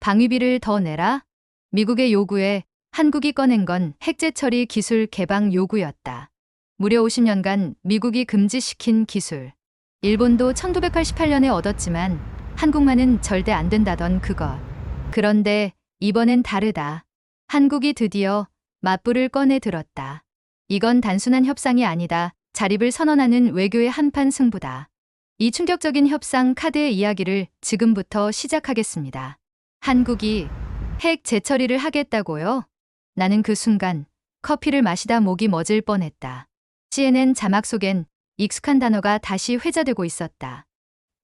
방위비를 더 내라? 미국의 요구에 한국이 꺼낸 건 핵재처리 기술 개방 요구였다. 무려 50년간 미국이 금지시킨 기술. 일본도 1988년에 얻었지만 한국만은 절대 안 된다던 그것. 그런데 이번엔 다르다. 한국이 드디어 맞불을 꺼내 들었다. 이건 단순한 협상이 아니다. 자립을 선언하는 외교의 한판 승부다. 이 충격적인 협상 카드의 이야기를 지금부터 시작하겠습니다. 한국이 핵 재처리를 하겠다고요? 나는 그 순간 커피를 마시다 목이 멎을 뻔했다. CNN 자막 속엔 익숙한 단어가 다시 회자되고 있었다.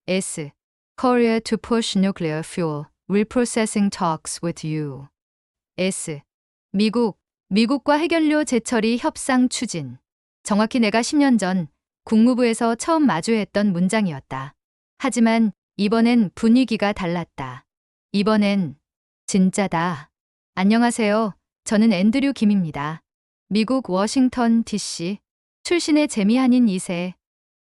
S. Korea to push nuclear fuel reprocessing talks with you. S. 미국과 핵연료 재처리 협상 추진. 정확히 내가 10년 전 국무부에서 처음 마주했던 문장이었다. 하지만 이번엔 분위기가 달랐다. 이번엔 진짜다. 안녕하세요. 저는 앤드류 김입니다. 미국 워싱턴 DC 출신의 재미한인 2세.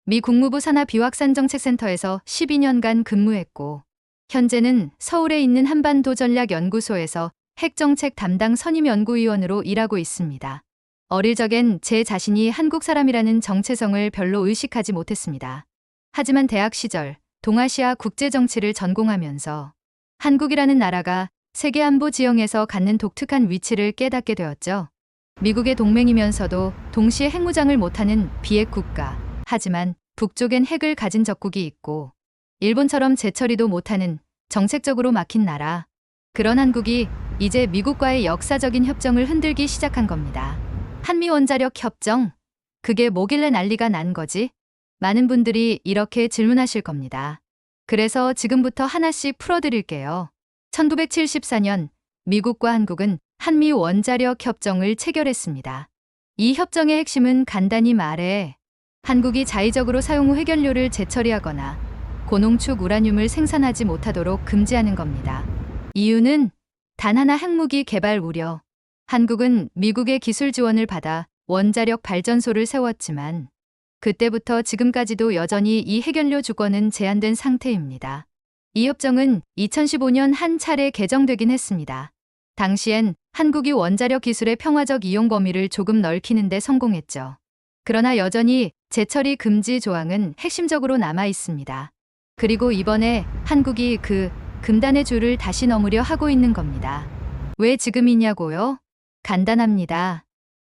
미 국무부 산하비확산정책센터에서 12년간 근무했고 현재는 서울에 있는 한반도전략연구소에서 핵정책 담당 선임연구위원으로 일하고 있습니다. 어릴 적엔 제 자신이 한국 사람이라는 정체성을 별로 의식하지 못했습니다. 하지만 대학 시절 동아시아 국제정치를 전공하면서 한국이라는 나라가 세계안보 지형에서 갖는 독특한 위치를 깨닫게 되었죠. 미국의 동맹이면서도 동시에 핵무장을 못하는 비핵 국가. 하지만 북쪽엔 핵을 가진 적국이 있고 일본처럼 재처리도 못하는 정책적으로 막힌 나라. 그런 한국이 이제 미국과의 역사적인 협정을 흔들기 시작한 겁니다. 한미원자력 협정? 그게 뭐길래 난리가 난 거지? 많은 분들이 이렇게 질문하실 겁니다. 그래서 지금부터 하나씩 풀어드릴게요. 1974년 미국과 한국은 한미 원자력 협정을 체결했습니다. 이 협정의 핵심은 간단히 말해 한국이 자의적으로 사용 후 핵연료를 재처리하거나 고농축 우라늄을 생산하지 못하도록 금지하는 겁니다. 이유는 단 하나 핵무기 개발 우려. 한국은 미국의 기술 지원을 받아 원자력 발전소를 세웠지만 그때부터 지금까지도 여전히 이 핵연료 주권은 제한된 상태입니다. 이 협정은 2015년 한 차례 개정되긴 했습니다. 당시엔 한국이 원자력 기술의 평화적 이용 범위를 조금 넓히는 데 성공했죠. 그러나 여전히 재처리 금지 조항은 핵심적으로 남아 있습니다. 그리고 이번에 한국이 그 금단의 줄을 다시 넘으려 하고 있는 겁니다. 왜 지금이냐고요? 간단합니다.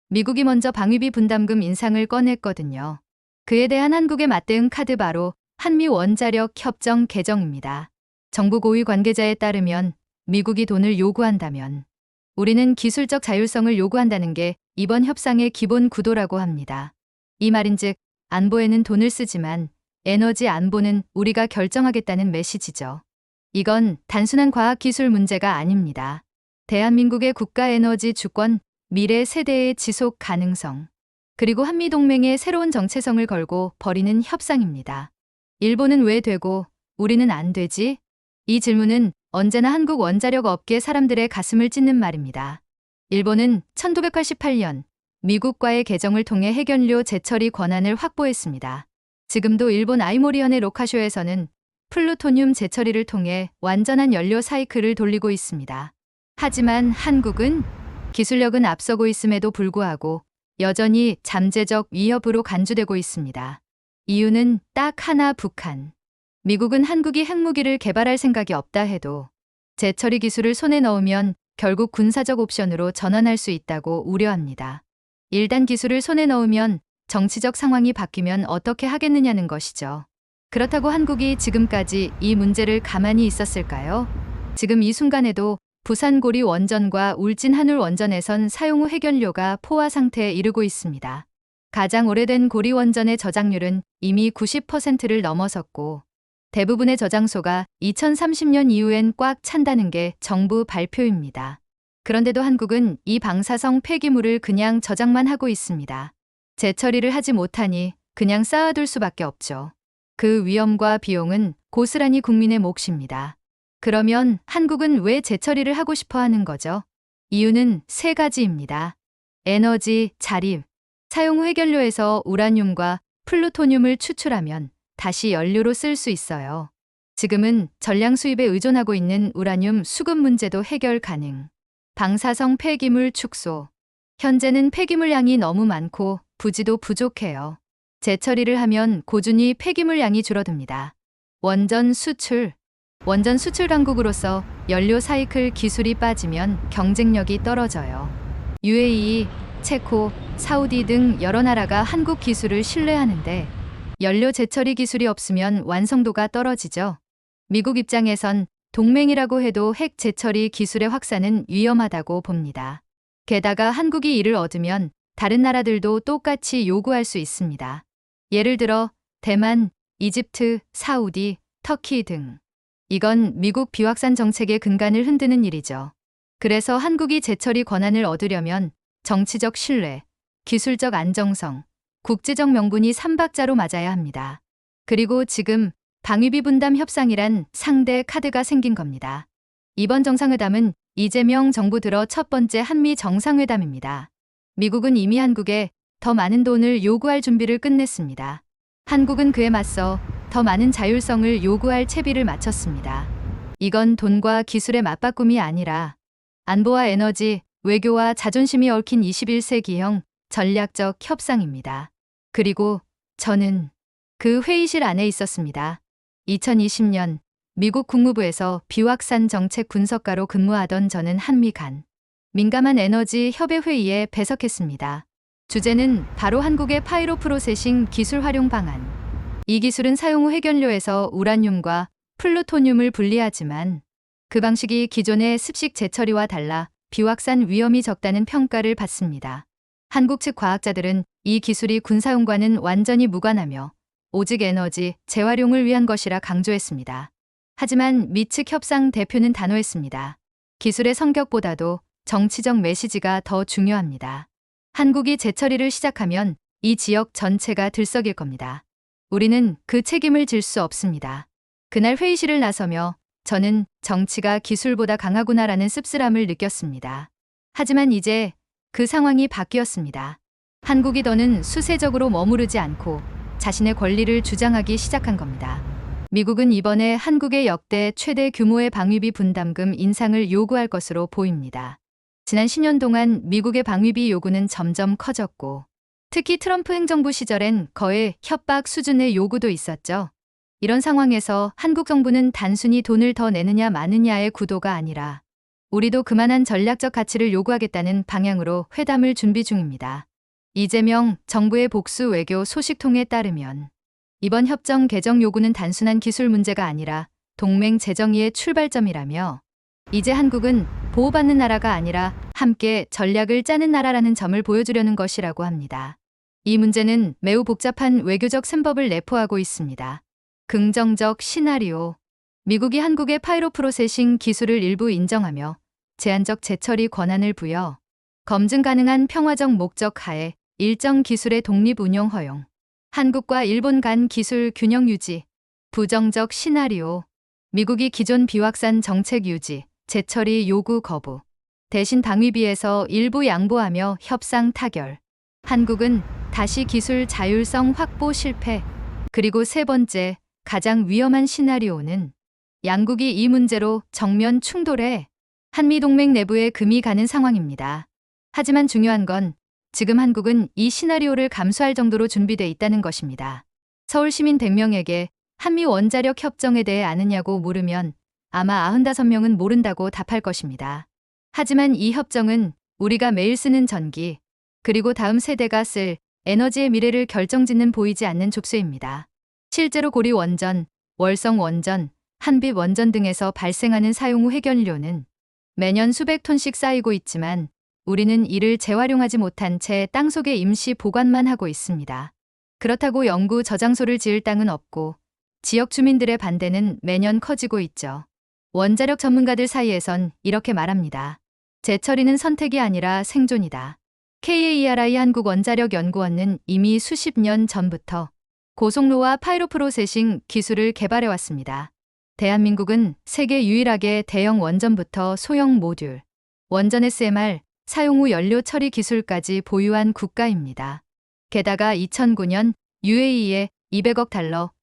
미국이 먼저 방위비 분담금 인상을 꺼냈거든요. 그에 대한 한국의 맞대응 카드 바로 한미 원자력 협정 개정입니다. 정부 고위 관계자에 따르면 미국이 돈을 요구한다면 우리는 기술적 자율성을 요구한다는 게 이번 협상의 기본 구도라고 합니다. 이 말인즉 안보에는 돈을 쓰지만 에너지 안보는 우리가 결정하겠다는 메시지죠. 이건 단순한 과학기술 문제가 아닙니다. 대한민국의 국가 에너지 주권, 미래 세대의 지속 가능성, 그리고 한미동맹의 새로운 정체성을 걸고 벌이는 협상입니다. 일본은 왜 되고 우리는 안 되지? 이 질문은 언제나 한국 원자력 업계 사람들의 가슴을 찢는 말입니다. 일본은 1988년 미국과의 개정을 통해 핵연료 재처리 권한을 확보했습니다. 지금도 일본 아이모리현의 로카쇼에서는 플루토늄 재처리를 통해 완전한 연료 사이클을 돌리고 있습니다. 하지만 한국은 기술력은 앞서고 있음에도 불구하고 여전히 잠재적 위협으로 간주되고 있습니다. 이유는 딱 하나 북한. 미국은 한국이 핵무기를 개발할 생각이 없다 해도 재처리 기술을 손에 넣으면 결국 군사적 옵션으로 전환할 수 있다고 우려합니다. 일단 기술을 손에 넣으면 정치적 상황이 바뀌면 어떻게 하겠느냐는 것이죠. 그렇다고 한국이 지금까지 이 문제를 가만히 있었을까요? 지금 이 순간에도 부산 고리 원전과 울진 한울 원전에선 사용 후 핵연료가 포화 상태에 이르고 있습니다. 가장 오래된 고리 원전의 저장률은 이미 90%를 넘어섰고 대부분의 저장소가 2030년 이후엔 꽉 찬다는 게 정부 발표입니다. 그런데도 한국은 이 방사성 폐기물을 그냥 저장만 하고 있습니다. 재처리를 하지 못하니 그냥 쌓아둘 수밖에 없죠. 그 위험과 비용은 고스란히 국민의 몫입니다. 그러면 한국은 왜 재처리를 하고 싶어 하는 거죠? 이유는 세 가지입니다. 에너지, 자립. 사용 후 핵연료에서 우라늄과 플루토늄을 추출하면 다시 연료로 쓸 수 있어요. 지금은 전량 수입에 의존하고 있는 우라늄 수급 문제도 해결 가능. 방사성 폐기물 축소. 현재는 폐기물 양이 너무 많고 부지도 부족해요. 재처리를 하면 고준위 폐기물 양이 줄어듭니다. 원전 수출. 원전 수출 강국으로서 연료 사이클 기술이 빠지면 경쟁력이 떨어져요. UAE, 체코, 사우디 등 여러 나라가 한국 기술을 신뢰하는데 연료 재처리 기술이 없으면 완성도가 떨어지죠. 미국 입장에선 동맹이라고 해도 핵 재처리 기술의 확산은 위험하다고 봅니다. 게다가 한국이 이를 얻으면 다른 나라들도 똑같이 요구할 수 있습니다. 예를 들어 대만, 이집트, 사우디, 터키 등. 이건 미국 비확산 정책의 근간을 흔드는 일이죠. 그래서 한국이 재처리 권한을 얻으려면 정치적 신뢰, 기술적 안정성, 국제적 명분이 삼박자로 맞아야 합니다. 그리고 지금 방위비 분담 협상이란 상대 카드가 생긴 겁니다. 이번 정상회담은 이재명 정부 들어 첫 번째 한미 정상회담입니다. 미국은 이미 한국에 더 많은 돈을 요구할 준비를 끝냈습니다. 한국은 그에 맞서 더 많은 자율성을 요구할 채비를 마쳤습니다. 이건 돈과 기술의 맞바꿈이 아니라 안보와 에너지, 외교와 자존심이 얽힌 21세기형 전략적 협상입니다. 그리고 저는 그 회의실 안에 있었습니다. 2020년 미국 국무부에서 비확산 정책 분석가로 근무하던 저는 한미 간 민감한 에너지 협의 회의에 배석했습니다. 주제는 바로 한국의 파이로 프로세싱 기술 활용 방안. 이 기술은 사용 후 핵연료에서 우라늄과 플루토늄을 분리하지만 그 방식이 기존의 습식 재처리와 달라 비확산 위험이 적다는 평가를 받습니다. 한국 측 과학자들은 이 기술이 군사용과는 완전히 무관하며 오직 에너지 재활용을 위한 것이라 강조했습니다. 하지만 미 측 협상 대표는 단호했습니다. 기술의 성격보다도 정치적 메시지가 더 중요합니다. 한국이 재처리를 시작하면 이 지역 전체가 들썩일 겁니다. 우리는 그 책임을 질 수 없습니다. 그날 회의실을 나서며 저는 정치가 기술보다 강하구나라는 씁쓸함을 느꼈습니다. 하지만 이제 그 상황이 바뀌었습니다. 한국이 더는 수세적으로 머무르지 않고 자신의 권리를 주장하기 시작한 겁니다. 미국은 이번에 한국의 역대 최대 규모의 방위비 분담금 인상을 요구할 것으로 보입니다. 지난 10년 동안 미국의 방위비 요구는 점점 커졌고 특히 트럼프 행정부 시절엔 거의 협박 수준의 요구도 있었죠. 이런 상황에서 한국 정부는 단순히 돈을 더 내느냐 마느냐의 구도가 아니라 우리도 그만한 전략적 가치를 요구하겠다는 방향으로 회담을 준비 중입니다. 이재명 정부의 복수 외교 소식통에 따르면 이번 협정 개정 요구는 단순한 기술 문제가 아니라 동맹 재정의의 출발점이라며 이제 한국은 보호받는 나라가 아니라 함께 전략을 짜는 나라라는 점을 보여주려는 것이라고 합니다. 이 문제는 매우 복잡한 외교적 셈법을 내포하고 있습니다. 긍정적 시나리오. 미국이 한국의 파이로 프로세싱 기술을 일부 인정하며 제한적 재처리 권한을 부여 검증 가능한 평화적 목적 하에 일정 기술의 독립 운용 허용. 한국과 일본 간 기술 균형 유지. 부정적 시나리오. 미국이 기존 비확산 정책 유지, 재처리 요구 거부. 대신 방위비에서 일부 양보하며 협상 타결. 한국은 다시 기술 자율성 확보 실패. 그리고 세 번째, 가장 위험한 시나리오는 양국이 이 문제로 정면 충돌해 한미동맹 내부에 금이 가는 상황입니다. 하지만 중요한 건 지금 한국은 이 시나리오를 감수할 정도로 준비돼 있다는 것입니다. 서울 시민 100명에게 한미 원자력 협정에 대해 아느냐고 물으면 아마 95명은 모른다고 답할 것입니다. 하지만 이 협정은 우리가 매일 쓰는 전기, 그리고 다음 세대가 쓸 에너지의 미래를 결정짓는 보이지 않는 족쇄입니다. 실제로 고리 원전, 월성 원전, 한빛 원전 등에서 발생하는 사용 후 핵연료는 매년 수백 톤씩 쌓이고 있지만 우리는 이를 재활용하지 못한 채 땅속에 임시 보관만 하고 있습니다. 그렇다고 영구 저장소를 지을 땅은 없고 지역 주민들의 반대는 매년 커지고 있죠. 원자력 전문가들 사이에선 이렇게 말합니다. 재처리는 선택이 아니라 생존이다. KAERI 한국원자력연구원은 이미 수십 년 전부터 고속로와 파이로 프로세싱 기술을 개발해왔습니다. 대한민국은 세계 유일하게 대형 원전부터 소형 모듈, 원전 SMR, 사용 후 연료 처리 기술까지 보유한 국가입니다. 게다가 2009년 UAE에 $200억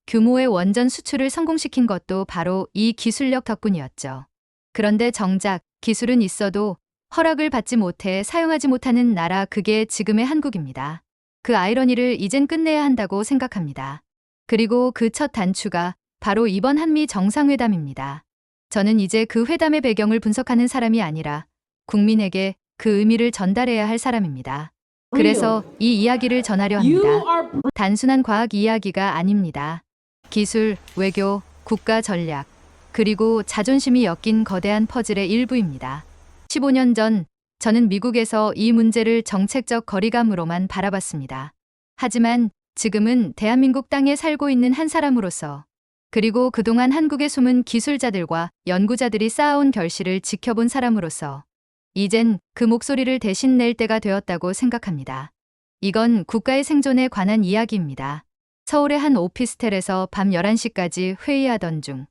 규모의 원전 수출을 성공시킨 것도 바로 이 기술력 덕분이었죠. 그런데 정작 기술은 있어도 허락을 받지 못해 사용하지 못하는 나라, 그게 지금의 한국입니다. 그 아이러니를 이젠 끝내야 한다고 생각합니다. 그리고 그 첫 단추가 바로 이번 한미 정상회담입니다. 저는 이제 그 회담의 배경을 분석하는 사람이 아니라 국민에게 그 의미를 전달해야 할 사람입니다. 그래서 이 이야기를 전하려 합니다. 단순한 과학 이야기가 아닙니다. 기술, 외교, 국가 전략, 그리고 자존심이 엮인 거대한 퍼즐의 일부입니다. 15년 전 저는 미국에서 이 문제를 정책적 거리감으로만 바라봤습니다. 하지만 지금은 대한민국 땅에 살고 있는 한 사람으로서, 그리고 그동안 한국의 숨은 기술자들과 연구자들이 쌓아온 결실을 지켜본 사람으로서 이젠 그 목소리를 대신 낼 때가 되었다고 생각합니다. 이건 국가의 생존에 관한 이야기입니다. 서울의 한 오피스텔에서 밤 11시까지 회의하던 중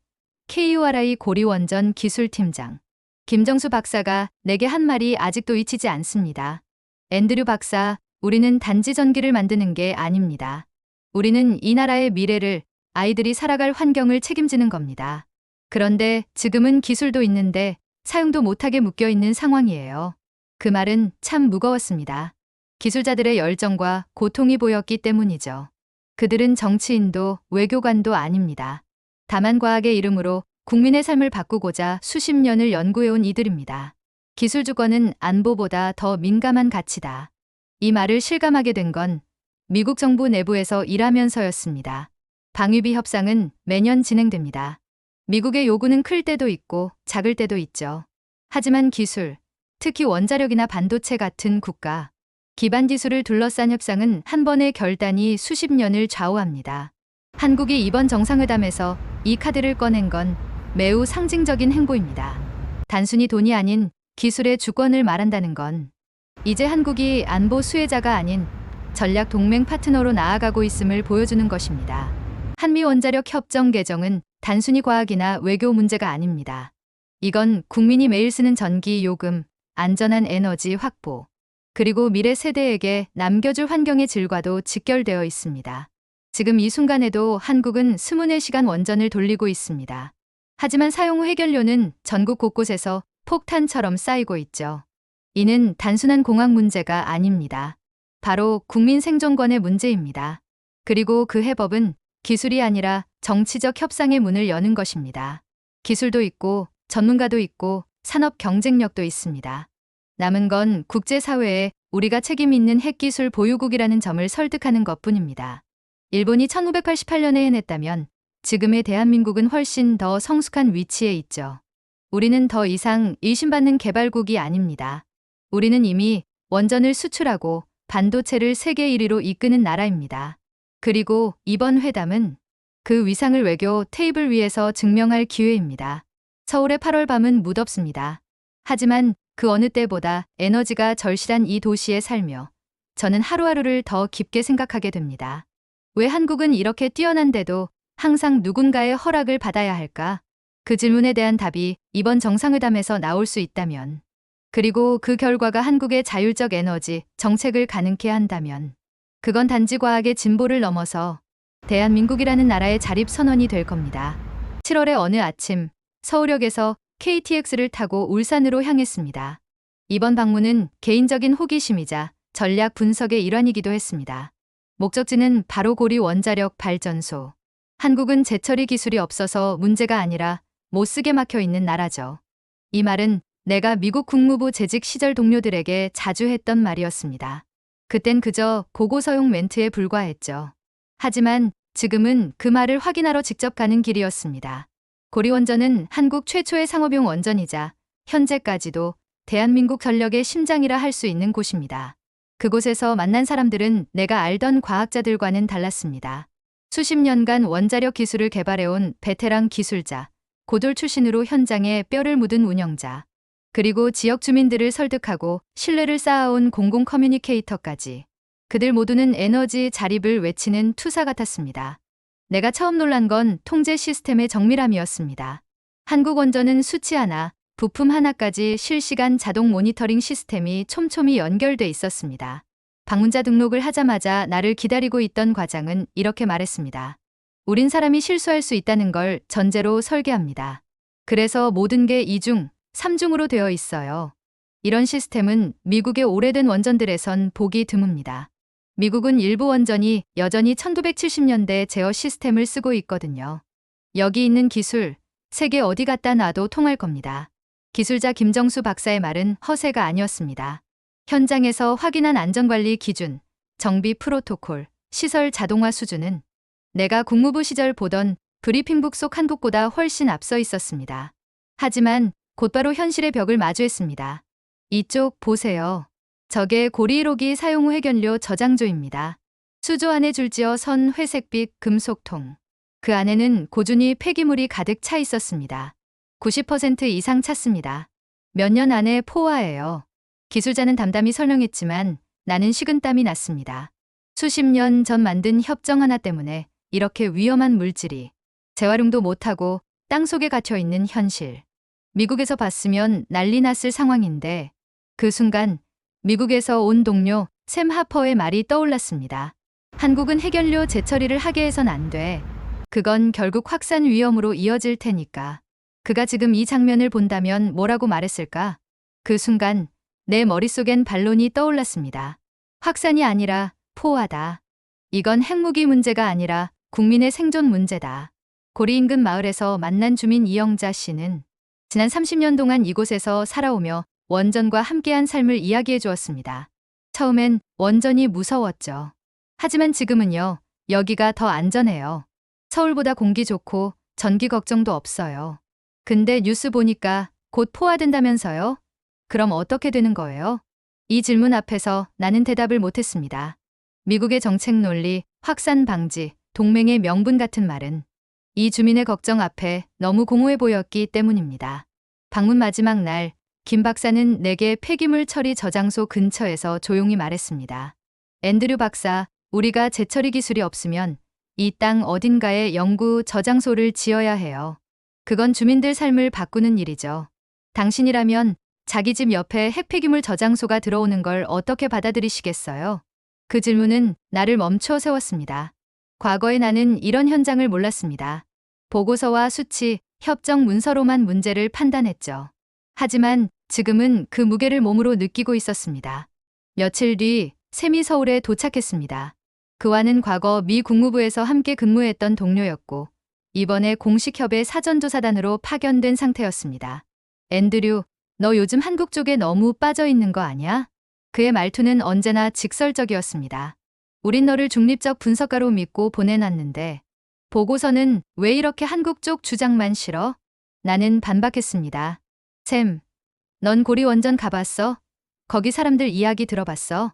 KURI 고리원전 기술팀장 김정수 박사가 내게 한 말이 아직도 잊히지 않습니다. 앤드류 박사, 우리는 단지 전기를 만드는 게 아닙니다. 우리는 이 나라의 미래를, 아이들이 살아갈 환경을 책임지는 겁니다. 그런데 지금은 기술도 있는데 사용도 못하게 묶여있는 상황이에요. 그 말은 참 무거웠습니다. 기술자들의 열정과 고통이 보였기 때문이죠. 그들은 정치인도 외교관도 아닙니다. 다만 과학의 이름으로 국민의 삶을 바꾸고자 수십 년을 연구해온 이들입니다. 기술 주권은 안보보다 더 민감한 가치다. 이 말을 실감하게 된 건 미국 정부 내부에서 일하면서였습니다. 방위비 협상은 매년 진행됩니다. 미국의 요구는 클 때도 있고 작을 때도 있죠. 하지만 기술, 특히 원자력이나 반도체 같은 국가 기반 기술을 둘러싼 협상은 한 번의 결단이 수십 년을 좌우합니다. 한국이 이번 정상회담에서 이 카드를 꺼낸 건 매우 상징적인 행보입니다. 단순히 돈이 아닌 기술의 주권을 말한다는 건 이제 한국이 안보 수혜자가 아닌 전략 동맹 파트너로 나아가고 있음을 보여주는 것입니다. 한미 원자력 협정 개정은 단순히 과학이나 외교 문제가 아닙니다. 이건 국민이 매일 쓰는 전기 요금, 안전한 에너지 확보, 그리고 미래 세대에게 남겨줄 환경의 질과도 직결되어 있습니다. 지금 이 순간에도 한국은 24시간 원전을 돌리고 있습니다. 하지만 사용 후 해결료는 전국 곳곳에서 폭탄처럼 쌓이고 있죠. 이는 단순한 공학 문제가 아닙니다. 바로 국민 생존권의 문제입니다. 그리고 그 해법은 기술이 아니라 정치적 협상의 문을 여는 것입니다. 기술도 있고 전문가도 있고 산업 경쟁력도 있습니다. 남은 건 국제사회에 우리가 책임 있는 핵기술 보유국이라는 점을 설득하는 것뿐입니다. 일본이 1988년에 해냈다면 지금의 대한민국은 훨씬 더 성숙한 위치에 있죠. 우리는 더 이상 의심받는 개발국이 아닙니다. 우리는 이미 원전을 수출하고 반도체를 세계 1위로 이끄는 나라입니다. 그리고 이번 회담은 그 위상을 외교 테이블 위에서 증명할 기회입니다. 서울의 8월 밤은 무덥습니다. 하지만 그 어느 때보다 에너지가 절실한 이 도시에 살며 저는 하루하루를 더 깊게 생각하게 됩니다. 왜 한국은 이렇게 뛰어난데도 항상 누군가의 허락을 받아야 할까? 그 질문에 대한 답이 이번 정상회담에서 나올 수 있다면, 그리고 그 결과가 한국의 자율적 에너지 정책을 가능케 한다면, 그건 단지 과학의 진보를 넘어서 대한민국이라는 나라의 자립선언이 될 겁니다. 7월의 어느 아침, 서울역에서 KTX를 타고 울산으로 향했습니다. 이번 방문은 개인적인 호기심이자 전략 분석의 일환이기도 했습니다. 목적지는 바로 고리 원자력 발전소. 한국은 재처리 기술이 없어서 문제가 아니라 못쓰게 막혀 있는 나라죠. 이 말은 내가 미국 국무부 재직 시절 동료들에게 자주 했던 말이었습니다. 그땐 그저 고고서용 멘트에 불과했죠. 하지만 지금은 그 말을 확인하러 직접 가는 길이었습니다. 고리원전은 한국 최초의 상업용 원전이자 현재까지도 대한민국 전력의 심장이라 할 수 있는 곳입니다. 그곳에서 만난 사람들은 내가 알던 과학자들과는 달랐습니다. 수십 년간 원자력 기술을 개발해온 베테랑 기술자, 고졸 출신으로 현장에 뼈를 묻은 운영자, 그리고 지역 주민들을 설득하고 신뢰를 쌓아온 공공 커뮤니케이터까지. 그들 모두는 에너지 자립을 외치는 투사 같았습니다. 내가 처음 놀란 건 통제 시스템의 정밀함이었습니다. 한국 원전은 수치 하나, 부품 하나까지 실시간 자동 모니터링 시스템이 촘촘히 연결돼 있었습니다. 방문자 등록을 하자마자 나를 기다리고 있던 과장은 이렇게 말했습니다. 우린 사람이 실수할 수 있다는 걸 전제로 설계합니다. 그래서 모든 게 2중, 3중으로 되어 있어요. 이런 시스템은 미국의 오래된 원전들에선 보기 드뭅니다. 미국은 일부 원전이 여전히 1970년대 제어 시스템을 쓰고 있거든요. 여기 있는 기술, 세계 어디 갖다 놔도 통할 겁니다. 기술자 김정수 박사의 말은 허세가 아니었습니다. 현장에서 확인한 안전관리 기준, 정비 프로토콜, 시설 자동화 수준은 내가 국무부 시절 보던 브리핑북 속 한국보다 훨씬 앞서 있었습니다. 하지만 곧바로 현실의 벽을 마주했습니다. 이쪽 보세요. 저게 고리 1호기 사용 후 해견료 저장조입니다. 수조 안에 줄지어 선 회색빛 금속통. 그 안에는 고준위 폐기물이 가득 차 있었습니다. 90% 이상 찼습니다. 몇 년 안에 포화예요. 기술자는 담담히 설명했지만 나는 식은땀이 났습니다. 수십 년 전 만든 협정 하나 때문에 이렇게 위험한 물질이 재활용도 못하고 땅속에 갇혀 있는 현실. 미국에서 봤으면 난리 났을 상황인데 그 순간 미국에서 온 동료 샘 하퍼의 말이 떠올랐습니다. 한국은 해견료 재처리를 하게 해선 안 돼. 그건 결국 확산 위험으로 이어질 테니까. 그가 지금 이 장면을 본다면 뭐라고 말했을까? 그 순간 내 머릿속엔 반론이 떠올랐습니다. 확산이 아니라 포화다. 이건 핵무기 문제가 아니라 국민의 생존 문제다. 고리 인근 마을에서 만난 주민 이영자 씨는 지난 30년 동안 이곳에서 살아오며 원전과 함께한 삶을 이야기해 주었습니다. 처음엔 원전이 무서웠죠. 하지만 지금은요, 여기가 더 안전해요. 서울보다 공기 좋고 전기 걱정도 없어요. 근데 뉴스 보니까 곧 포화된다면서요? 그럼 어떻게 되는 거예요? 이 질문 앞에서 나는 대답을 못했습니다. 미국의 정책 논리, 확산 방지, 동맹의 명분 같은 말은 이 주민의 걱정 앞에 너무 공허해 보였기 때문입니다. 방문 마지막 날, 김 박사는 내게 폐기물 처리 저장소 근처에서 조용히 말했습니다. 앤드류 박사, 우리가 재처리 기술이 없으면 이 땅 어딘가에 영구 저장소를 지어야 해요. 그건 주민들 삶을 바꾸는 일이죠. 당신이라면 자기 집 옆에 핵폐기물 저장소가 들어오는 걸 어떻게 받아들이시겠어요? 그 질문은 나를 멈춰 세웠습니다. 과거에 나는 이런 현장을 몰랐습니다. 보고서와 수치, 협정 문서로만 문제를 판단했죠. 하지만 지금은 그 무게를 몸으로 느끼고 있었습니다. 며칠 뒤 샘이 서울에 도착했습니다. 그와는 과거 미 국무부에서 함께 근무했던 동료였고 이번에 공식 협의 사전조사단으로 파견된 상태였습니다. 앤드류, 너 요즘 한국 쪽에 너무 빠져 있는 거 아니야? 그의 말투는 언제나 직설적이었습니다. 우린 너를 중립적 분석가로 믿고 보내놨는데 보고서는 왜 이렇게 한국 쪽 주장만 실어? 나는 반박했습니다. 샘, 넌 고리 원전 가봤어? 거기 사람들 이야기 들어봤어?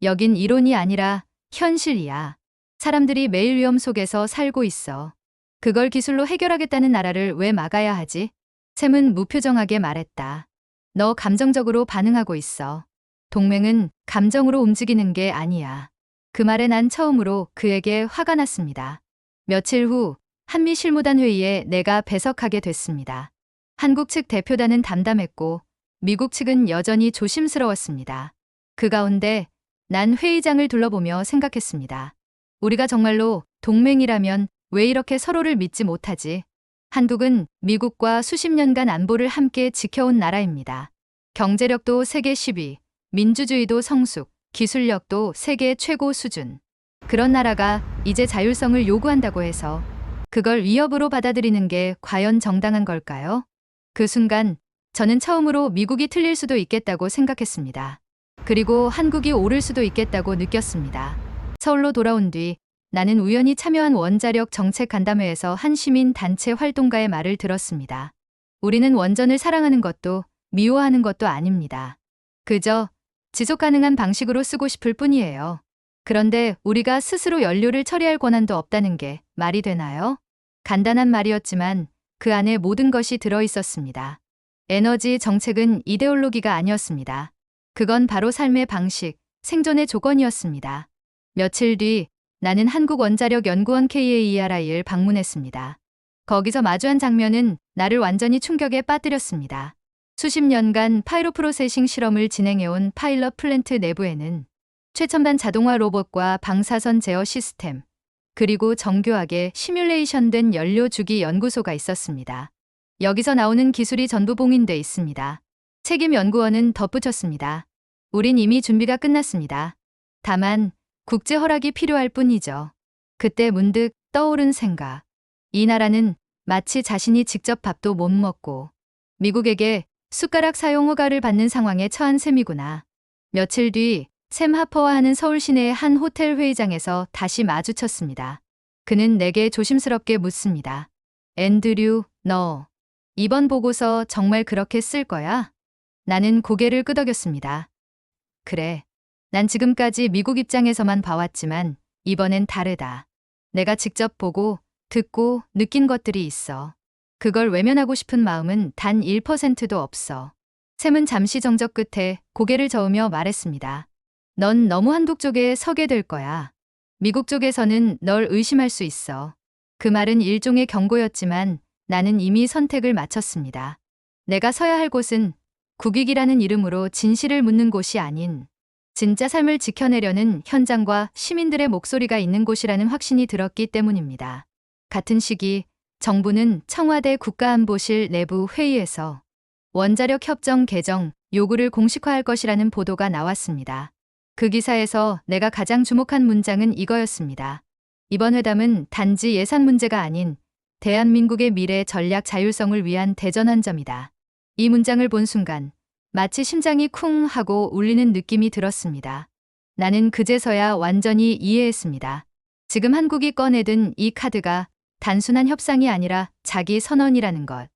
여긴 이론이 아니라 현실이야. 사람들이 매일 위험 속에서 살고 있어. 그걸 기술로 해결하겠다는 나라를 왜 막아야 하지? 샘은 무표정하게 말했다. 너 감정적으로 반응하고 있어. 동맹은 감정으로 움직이는 게 아니야. 그 말에 난 처음으로 그에게 화가 났습니다. 며칠 후 한미 실무단 회의에 내가 배석하게 됐습니다. 한국 측 대표단은 담담했고 미국 측은 여전히 조심스러웠습니다. 그 가운데 난 회의장을 둘러보며 생각했습니다. 우리가 정말로 동맹이라면 왜 이렇게 서로를 믿지 못하지? 한국은 미국과 수십 년간 안보를 함께 지켜온 나라입니다. 경제력도 세계 10위, 민주주의도 성숙, 기술력도 세계 최고 수준. 그런 나라가 이제 자율성을 요구한다고 해서 그걸 위협으로 받아들이는 게 과연 정당한 걸까요? 그 순간 저는 처음으로 미국이 틀릴 수도 있겠다고 생각했습니다. 그리고 한국이 옳을 수도 있겠다고 느꼈습니다. 서울로 돌아온 뒤 나는 우연히 참여한 원자력 정책 간담회에서 한 시민 단체 활동가의 말을 들었습니다. 우리는 원전을 사랑하는 것도 미워하는 것도 아닙니다. 그저 지속 가능한 방식으로 쓰고 싶을 뿐이에요. 그런데 우리가 스스로 연료를 처리할 권한도 없다는 게 말이 되나요? 간단한 말이었지만 그 안에 모든 것이 들어 있었습니다. 에너지 정책은 이데올로기가 아니었습니다. 그건 바로 삶의 방식, 생존의 조건이었습니다. 며칠 뒤 나는 한국원자력연구원 KAERI를 방문했습니다. 거기서 마주한 장면은 나를 완전히 충격에 빠뜨렸습니다. 수십 년간 파이로 프로세싱 실험을 진행해온 파일럿 플랜트 내부에는 최첨단 자동화 로봇과 방사선 제어 시스템, 그리고 정교하게 시뮬레이션된 연료 주기 연구소가 있었습니다. 여기서 나오는 기술이 전부 봉인돼 있습니다. 책임 연구원은 덧붙였습니다. 우린 이미 준비가 끝났습니다. 다만 국제 허락이 필요할 뿐이죠. 그때 문득 떠오른 생각. 이 나라는 마치 자신이 직접 밥도 못 먹고 미국에게 숟가락 사용 허가를 받는 상황에 처한 셈이구나. 며칠 뒤 샘 하퍼와 하는 서울 시내의 한 호텔 회의장에서 다시 마주쳤습니다. 그는 내게 조심스럽게 묻습니다. 앤드류, 너 이번 보고서 정말 그렇게 쓸 거야? 나는 고개를 끄덕였습니다. 그래. 난 지금까지 미국 입장에서만 봐왔지만 이번엔 다르다. 내가 직접 보고 듣고 느낀 것들이 있어. 그걸 외면하고 싶은 마음은 단 1%도 없어. 샘은 잠시 정적 끝에 고개를 저으며 말했습니다. 넌 너무 한국 쪽에 서게 될 거야. 미국 쪽에서는 널 의심할 수 있어. 그 말은 일종의 경고였지만 나는 이미 선택을 마쳤습니다. 내가 서야 할 곳은 국익이라는 이름으로 진실을 묻는 곳이 아닌 진짜 삶을 지켜내려는 현장과 시민들의 목소리가 있는 곳이라는 확신이 들었기 때문입니다. 같은 시기 정부는 청와대 국가안보실 내부 회의에서 원자력 협정 개정 요구를 공식화할 것이라는 보도가 나왔습니다. 그 기사에서 내가 가장 주목한 문장은 이거였습니다. 이번 회담은 단지 예산 문제가 아닌 대한민국의 미래 전략 자율성을 위한 대전환점이다. 이 문장을 본 순간 마치 심장이 쿵 하고 울리는 느낌이 들었습니다. 나는 그제서야 완전히 이해했습니다. 지금 한국이 꺼내든 이 카드가 단순한 협상이 아니라 자기 선언이라는 것.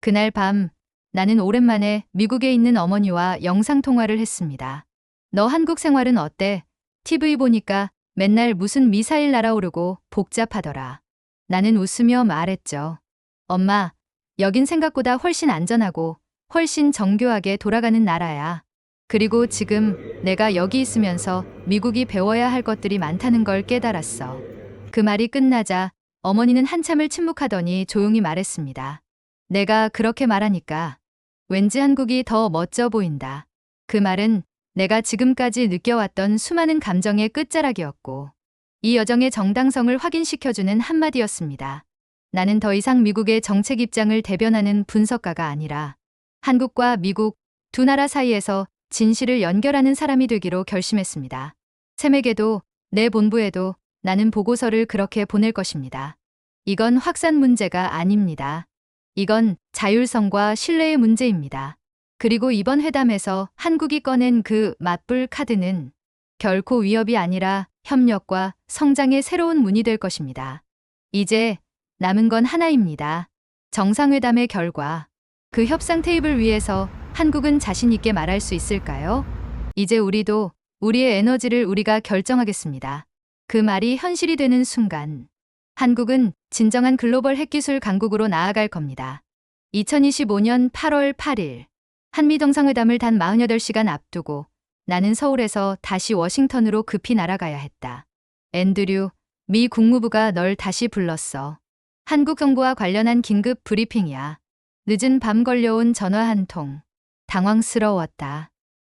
그날 밤 나는 오랜만에 미국에 있는 어머니와 영상통화를 했습니다. 너 한국 생활은 어때? TV 보니까 맨날 무슨 미사일 날아오르고 복잡하더라. 나는 웃으며 말했죠. 엄마, 여긴 생각보다 훨씬 안전하고 훨씬 정교하게 돌아가는 나라야. 그리고 지금 내가 여기 있으면서 미국이 배워야 할 것들이 많다는 걸 깨달았어. 그 말이 끝나자 어머니는 한참을 침묵하더니 조용히 말했습니다. 내가 그렇게 말하니까 왠지 한국이 더 멋져 보인다. 그 말은 내가 지금까지 느껴왔던 수많은 감정의 끝자락이었고 이 여정의 정당성을 확인시켜주는 한마디였습니다. 나는 더 이상 미국의 정책 입장을 대변하는 분석가가 아니라 한국과 미국 두 나라 사이에서 진실을 연결하는 사람이 되기로 결심했습니다. 샘에게도 내 본부에도 나는 보고서를 그렇게 보낼 것입니다. 이건 확산 문제가 아닙니다. 이건 자율성과 신뢰의 문제입니다. 그리고 이번 회담에서 한국이 꺼낸 그 맞불 카드는 결코 위협이 아니라 협력과 성장의 새로운 문이 될 것입니다. 이제 남은 건 하나입니다. 정상회담의 결과. 그 협상 테이블 위에서 한국은 자신 있게 말할 수 있을까요? 이제 우리도 우리의 에너지를 우리가 결정하겠습니다. 그 말이 현실이 되는 순간 한국은 진정한 글로벌 핵기술 강국으로 나아갈 겁니다. 2025년 8월 8일 한미 정상회담을 단 48시간 앞두고 나는 서울에서 다시 워싱턴으로 급히 날아가야 했다. 앤드류, 미 국무부가 널 다시 불렀어. 한국 정부와 관련한 긴급 브리핑이야. 늦은 밤 걸려온 전화 한 통. 당황스러웠다.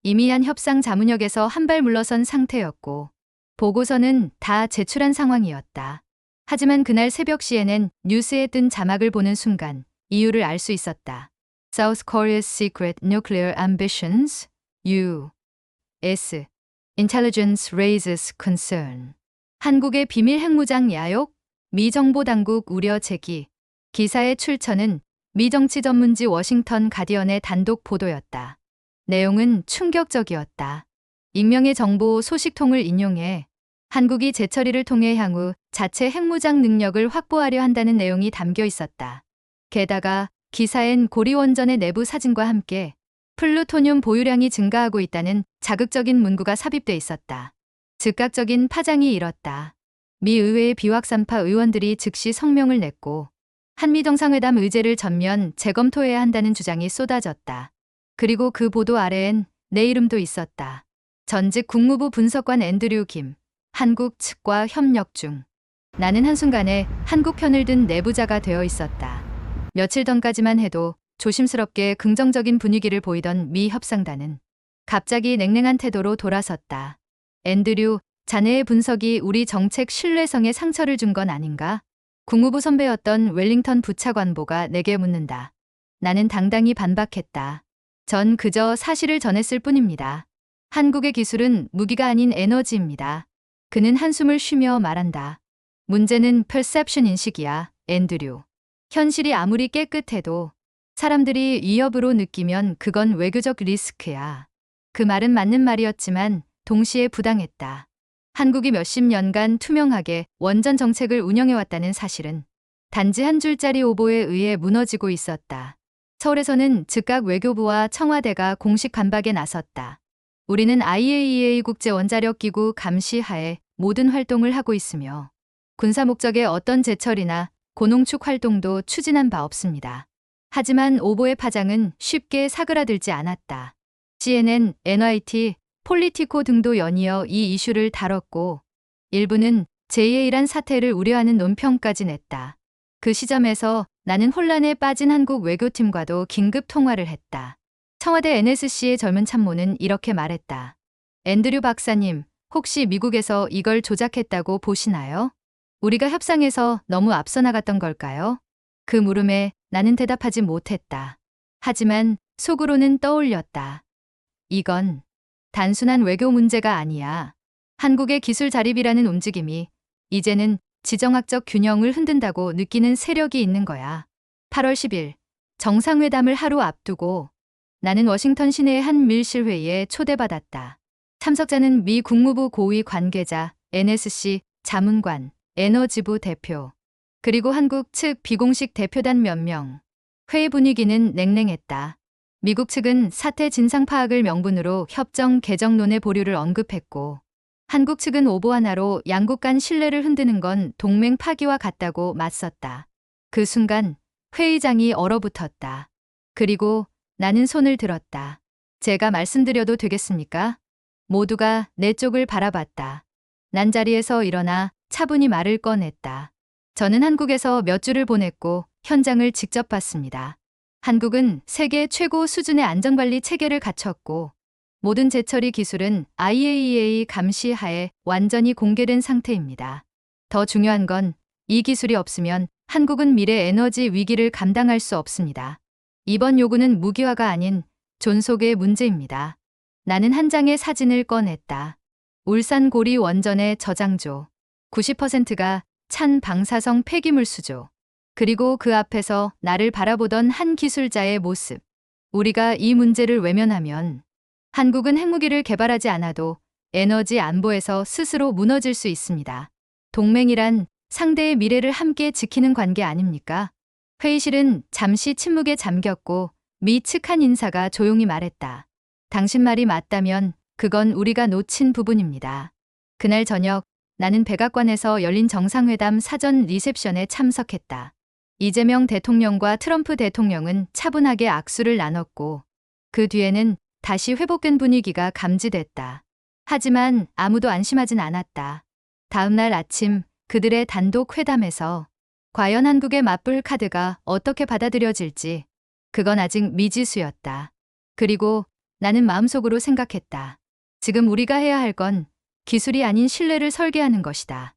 이미 한 협상 자문역에서 한 발 물러선 상태였고 보고서는 다 제출한 상황이었다. 하지만 그날 새벽 CNN 뉴스에 뜬 자막을 보는 순간 이유를 알 수 있었다. South Korea's secret nuclear ambitions, U.S. Intelligence raises concern. 한국의 비밀 핵무장 야욕, 미 정보 당국 우려 제기. 기사의 출처는 미 정치 전문지 워싱턴 가디언의 단독 보도였다. 내용은 충격적이었다. 익명의 정보 소식통을 인용해 한국이 재처리를 통해 향후 자체 핵무장 능력을 확보하려 한다는 내용이 담겨 있었다. 게다가 기사엔 고리원전의 내부 사진과 함께 플루토늄 보유량이 증가하고 있다는 자극적인 문구가 삽입돼 있었다. 즉각적인 파장이 일었다. 미 의회의 비확산파 의원들이 즉시 성명을 냈고 한미 정상회담 의제를 전면 재검토해야 한다는 주장이 쏟아졌다. 그리고 그 보도 아래엔 내 이름도 있었다. 전직 국무부 분석관 앤드류 김, 한국 측과 협력 중. 나는 한순간에 한국 편을 든 내부자가 되어 있었다. 며칠 전까지만 해도 조심스럽게 긍정적인 분위기를 보이던 미 협상단은 갑자기 냉랭한 태도로 돌아섰다. 앤드류, 자네의 분석이 우리 정책 신뢰성에 상처를 준 건 아닌가? 국무부 선배였던 웰링턴 부차관보가 내게 묻는다. 나는 당당히 반박했다. 전 그저 사실을 전했을 뿐입니다. 한국의 기술은 무기가 아닌 에너지입니다. 그는 한숨을 쉬며 말한다. 문제는 perception 인식이야, 앤드류. 현실이 아무리 깨끗해도 사람들이 위협으로 느끼면 그건 외교적 리스크야. 그 말은 맞는 말이었지만 동시에 부당했다. 한국이 몇십 년간 투명하게 원전 정책을 운영해왔다는 사실은 단지 한 줄짜리 오보에 의해 무너지고 있었다. 서울에서는 즉각 외교부와 청와대가 공식 반박에 나섰다. 우리는 IAEA 국제원자력기구 감시하에 모든 활동을 하고 있으며 군사 목적의 어떤 제철이나 고농축 활동도 추진한 바 없습니다. 하지만 오보의 파장은 쉽게 사그라들지 않았다. CNN, NYT, 폴리티코 등도 연이어 이 이슈를 다뤘고 일부는 제2의 사태를 우려하는 논평까지 냈다. 그 시점에서 나는 혼란에 빠진 한국 외교팀과도 긴급 통화를 했다. 청와대 NSC의 젊은 참모는 이렇게 말했다. 앤드류 박사님, 혹시 미국에서 이걸 조작했다고 보시나요? 우리가 협상에서 너무 앞서 나갔던 걸까요? 그 물음에 나는 대답하지 못했다. 하지만 속으로는 떠올렸다. 이건 단순한 외교 문제가 아니야. 한국의 기술 자립이라는 움직임이 이제는 지정학적 균형을 흔든다고 느끼는 세력이 있는 거야. 8월 10일 정상회담을 하루 앞두고 나는 워싱턴 시내의 한 밀실회의에 초대받았다. 참석자는 미 국무부 고위 관계자, NSC 자문관, 에너지부 대표, 그리고 한국 측 비공식 대표단 몇 명. 회의 분위기는 냉랭했다. 미국 측은 사태 진상 파악을 명분으로 협정 개정론의 보류를 언급했고 한국 측은 오보 하나로 양국 간 신뢰를 흔드는 건 동맹 파기와 같다고 맞섰다. 그 순간 회의장이 얼어붙었다. 그리고 나는 손을 들었다. 제가 말씀드려도 되겠습니까? 모두가 내 쪽을 바라봤다. 난 자리에서 일어나 차분히 말을 꺼냈다. 저는 한국에서 몇 주를 보냈고 현장을 직접 봤습니다. 한국은 세계 최고 수준의 안전관리 체계를 갖췄고 모든 제처리 기술은 IAEA 감시 하에 완전히 공개된 상태입니다. 더 중요한 건 이 기술이 없으면 한국은 미래 에너지 위기를 감당할 수 없습니다. 이번 요구는 무기화가 아닌 존속의 문제입니다. 나는 한 장의 사진을 꺼냈다. 울산 고리 원전의 저장조. 90%가 찬 방사성 폐기물 수조. 그리고 그 앞에서 나를 바라보던 한 기술자의 모습. 우리가 이 문제를 외면하면 한국은 핵무기를 개발하지 않아도 에너지 안보에서 스스로 무너질 수 있습니다. 동맹이란 상대의 미래를 함께 지키는 관계 아닙니까? 회의실은 잠시 침묵에 잠겼고 미 측 한 인사가 조용히 말했다. 당신 말이 맞다면 그건 우리가 놓친 부분입니다. 그날 저녁 나는 백악관에서 열린 정상회담 사전 리셉션에 참석했다. 이재명 대통령과 트럼프 대통령은 차분하게 악수를 나눴고 그 뒤에는 다시 회복된 분위기가 감지됐다. 하지만 아무도 안심하진 않았다. 다음 날 아침 그들의 단독 회담에서 과연 한국의 맞불 카드가 어떻게 받아들여질지 그건 아직 미지수였다. 그리고 나는 마음속으로 생각했다. 지금 우리가 해야 할 건 기술이 아닌 신뢰를 설계하는 것이다.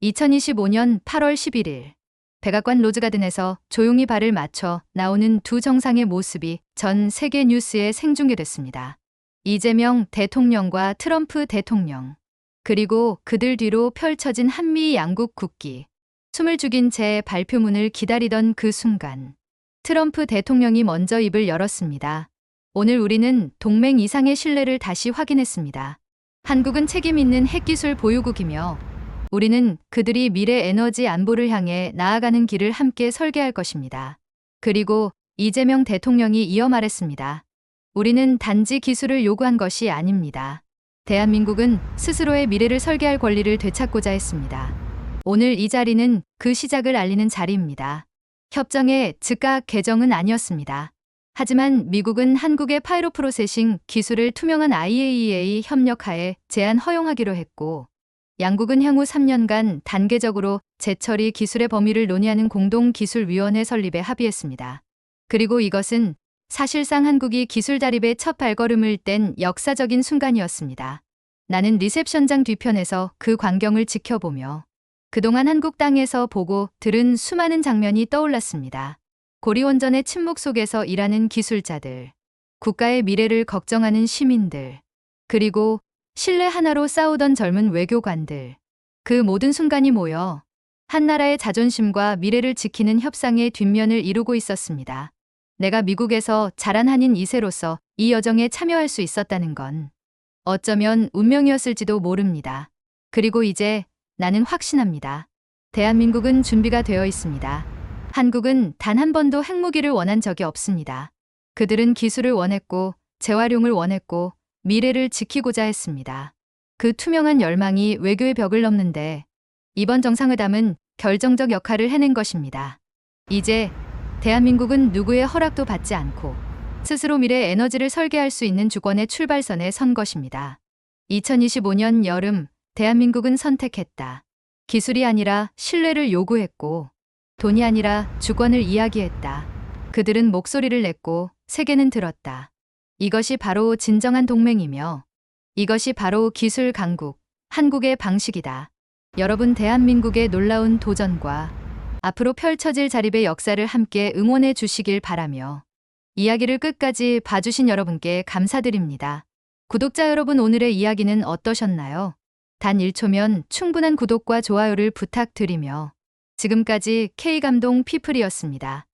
2025년 8월 11일 백악관 로즈가든에서 조용히 발을 맞춰 나오는 두 정상의 모습이 전 세계 뉴스에 생중계됐습니다. 이재명 대통령과 트럼프 대통령, 그리고 그들 뒤로 펼쳐진 한미 양국 국기. 숨을 죽인 채 발표문을 기다리던 그 순간 트럼프 대통령이 먼저 입을 열었습니다. 오늘 우리는 동맹 이상의 신뢰를 다시 확인했습니다. 한국은 책임 있는 핵기술 보유국이며 우리는 그들이 미래 에너지 안보를 향해 나아가는 길을 함께 설계할 것입니다. 그리고 이재명 대통령이 이어 말했습니다. 우리는 단지 기술을 요구한 것이 아닙니다. 대한민국은 스스로의 미래를 설계할 권리를 되찾고자 했습니다. 오늘 이 자리는 그 시작을 알리는 자리입니다. 협정의 즉각 개정은 아니었습니다. 하지만 미국은 한국의 파이로 프로세싱 기술을 투명한 IAEA 협력하에 제한 허용하기로 했고 양국은 향후 3년간 단계적으로 재처리 기술의 범위를 논의하는 공동기술위원회 설립에 합의했습니다. 그리고 이것은 사실상 한국이 기술 자립의 첫 발걸음을 뗀 역사적인 순간이었습니다. 나는 리셉션장 뒤편에서 그 광경을 지켜보며 그동안 한국 땅에서 보고 들은 수많은 장면이 떠올랐습니다. 고리원전의 침묵 속에서 일하는 기술자들, 국가의 미래를 걱정하는 시민들, 그리고 신뢰 하나로 싸우던 젊은 외교관들. 그 모든 순간이 모여 한 나라의 자존심과 미래를 지키는 협상의 뒷면을 이루고 있었습니다. 내가 미국에서 자란 한인 2세로서 이 여정에 참여할 수 있었다는 건 어쩌면 운명이었을지도 모릅니다. 그리고 이제 나는 확신합니다. 대한민국은 준비가 되어 있습니다. 한국은 단 한 번도 핵무기를 원한 적이 없습니다. 그들은 기술을 원했고 재활용을 원했고 미래를 지키고자 했습니다. 그 투명한 열망이 외교의 벽을 넘는데 이번 정상회담은 결정적 역할을 해낸 것입니다. 이제 대한민국은 누구의 허락도 받지 않고 스스로 미래 에너지를 설계할 수 있는 주권의 출발선에 선 것입니다. 2025년 여름 대한민국은 선택했다. 기술이 아니라 신뢰를 요구했고 돈이 아니라 주권을 이야기했다. 그들은 목소리를 냈고 세계는 들었다. 이것이 바로 진정한 동맹이며 이것이 바로 기술 강국, 한국의 방식이다. 여러분, 대한민국의 놀라운 도전과 앞으로 펼쳐질 자립의 역사를 함께 응원해 주시길 바라며 이야기를 끝까지 봐주신 여러분께 감사드립니다. 구독자 여러분, 오늘의 이야기는 어떠셨나요? 단 1초면 충분한 구독과 좋아요를 부탁드리며 지금까지 K감동 피플이었습니다.